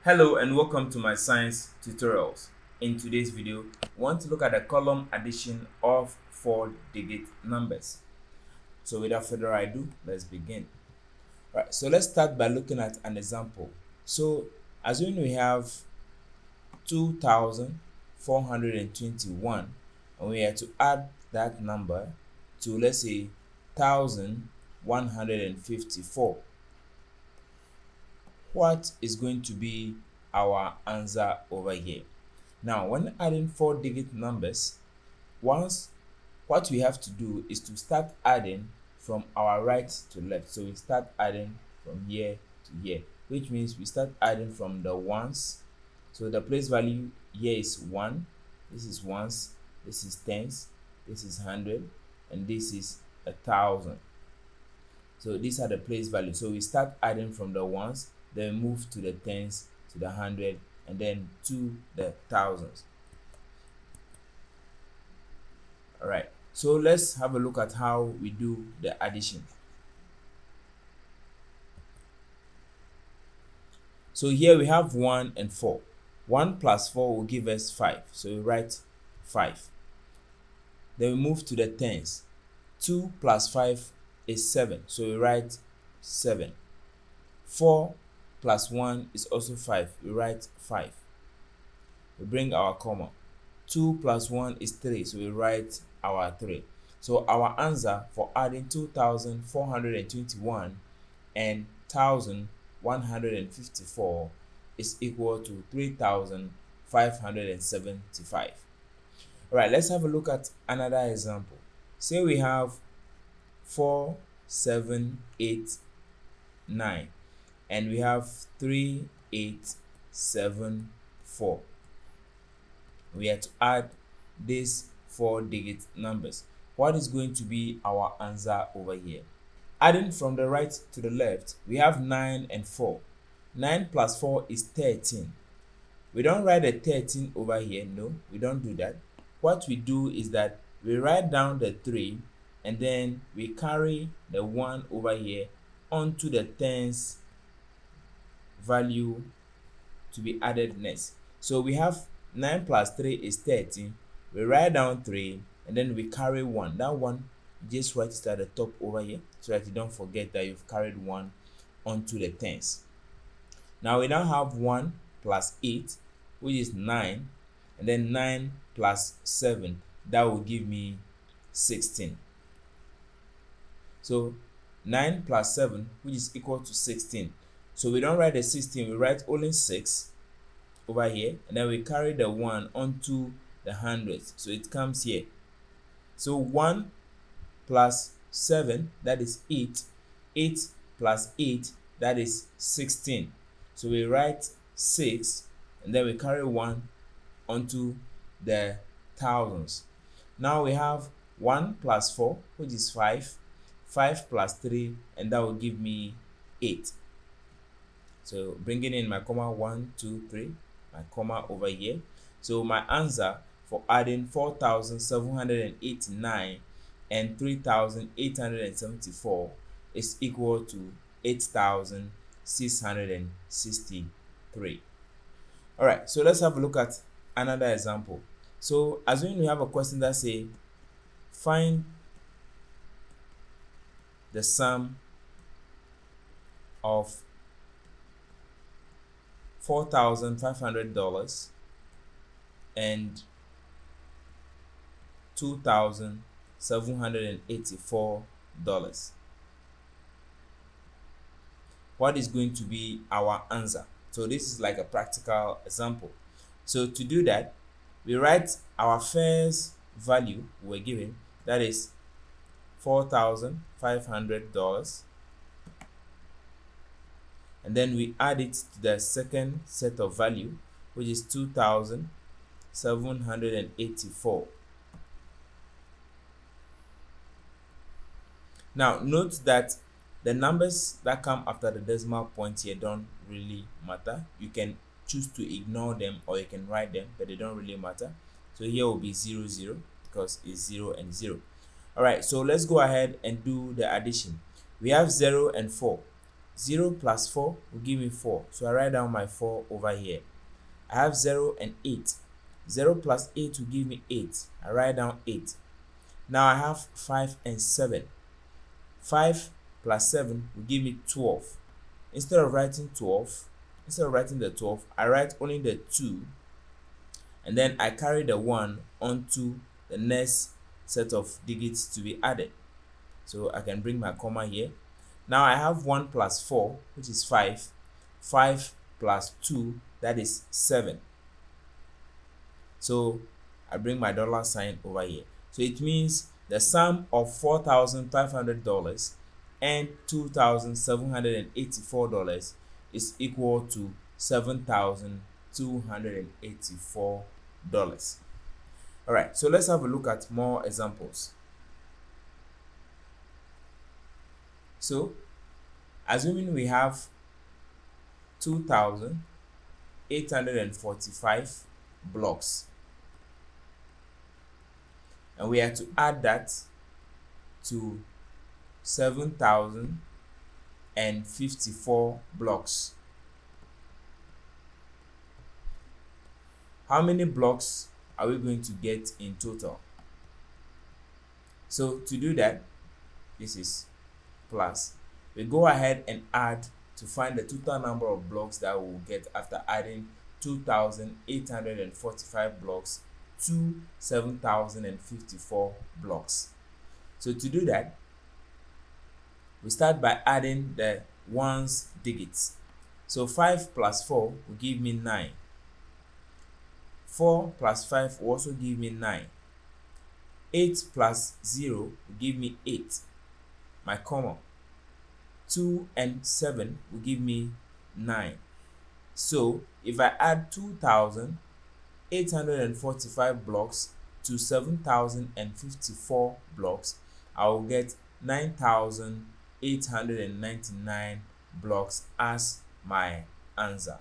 Hello and welcome to my science tutorials. In today's video, we want to look at the column addition of 4-digit numbers. So without further ado, let's begin. Right, so let's start by looking at an example. So assume we have 2,421 and we have to add that number to, let's say, 1,154. What is going to be our answer over here? Now, when adding 4-digit numbers, once what we have to do is to start adding from our right to left. So we start adding from here to here, which means we start adding from the ones. So the place value here is 1, this is ones, this is tens, this is 100, and this is 1,000. So these are the place values. So we start adding from the ones, then move to the tens, to the 100, and then to the thousands. All right, so let's have a look at how we do the addition. So here we have 1 and 4. 1 plus 4 will give us 5, so we write 5. Then we move to the tens. 2 plus 5 is 7, so we write 7. 4 plus 1 is also 5, we write 5. We bring our comma. 2 plus 1 is 3, so we write our 3. So our answer for adding 2,421 and 1,154 is equal to 3,575. All right, let's have a look at another example. Say we have 4, 7, 8, 9, and we have 3, 8, 7, 4. We have to add these 4-digit numbers. What is going to be our answer over here? Adding from the right to the left, we have 9 and 4. 9 plus 4 is 13. We don't write a 13 over here. No, we don't do that. What we do is that we write down the 3 and then we carry the 1 over here onto the tens value to be added next. So we have 9 plus 3 is 13. We write down 3 and then we carry 1. That one, just write it at the top over here so that you don't forget that you've carried 1 onto the tens. Now we now have 1 plus 8, which is 9, and then 9 plus 7, that will give me 16. So 9 plus 7, which is equal to 16. So we don't write the 16, we write only 6 over here, and then we carry the 1 onto the hundreds, so it comes here. So 1 plus 7, that is 8. 8 plus 8, that is 16. So we write 6 and then we carry 1 onto the thousands. Now we have 1 plus 4, which is 5. 5 plus 3, and that will give me 8. So bringing in my comma, 1, 2, 3, my comma over here. So my answer for adding 4,789 and 3,874 is equal to 8,663. All right, so let's have a look at another example. So assuming we have a question that say find the sum of $4,500 and $2,784. What is going to be our answer? So this is like a practical example. So to do that, we write our first value we're given, that is $4,500, and then we add it to the second set of value, which is 2,784. Now note that the numbers that come after the decimal point here don't really matter. You can choose to ignore them or you can write them, but they don't really matter. So here will be 0, 0 because it's 0 and 0. All right, so let's go ahead and do the addition. We have 0 and 4. 0 plus 4 will give me 4, so I write down my 4 over here. I have 0 and 8. 0 plus 8 will give me 8. I write down 8. Now I have 5 and 7. 5 plus 7 will give me 12. Instead of writing the 12, I write only the 2, and then I carry the 1 onto the next set of digits to be added. So I can bring my comma here. Now I have 1 plus 4, which is 5. 5 plus 2, that is 7. So I bring my dollar sign over here. So it means the sum of $4,500 and $2,784 is equal to $7,284. Alright, so let's have a look at more examples. So assuming we have 2,845 blocks, and we have to add that to 7,054 blocks. How many blocks are we going to get in total? So to do that, this is plus. We go ahead and add to find the total number of blocks that we will get after adding 2,845 blocks to 7,054 blocks. So to do that, we start by adding the ones digits. So 5 plus 4 will give me 9. 4 plus 5 will also give me 9. 8 plus 0 will give me 8. My comma. 2 and 7 will give me 9. So if I add 2,845 blocks to 7,054 blocks, I will get 9,899 blocks as my answer.